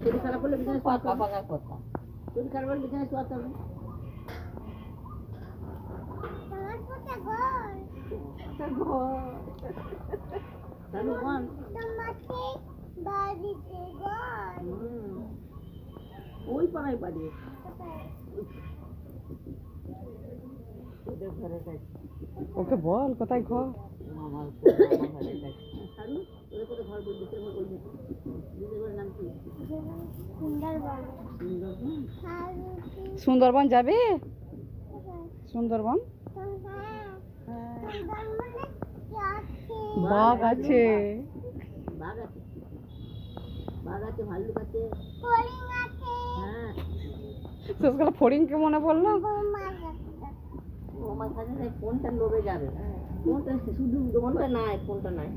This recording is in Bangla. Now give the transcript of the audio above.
শরীর খারাপ হলে বিছানায় পাকা পাকা কথা, শরীর খারাপ হলে বিছানায় শোয়াতে হবে। ওই পাড়ায় বাড়ি, ওকে বল কোথায় ঘর। সুন্দরবন যাবে? সুন্দরবন বাঘ আছে, বাঘ আছে, বাঘ আছে, ভাল্লুক আছে, হ্যাঁ। শেষকালে ফড়িংকে মনে পড়লো। আমার কাছে ফোনটা লোভে যাবে, ফোনটা শুধু ফোনটা নাই, ফোনটা নাই।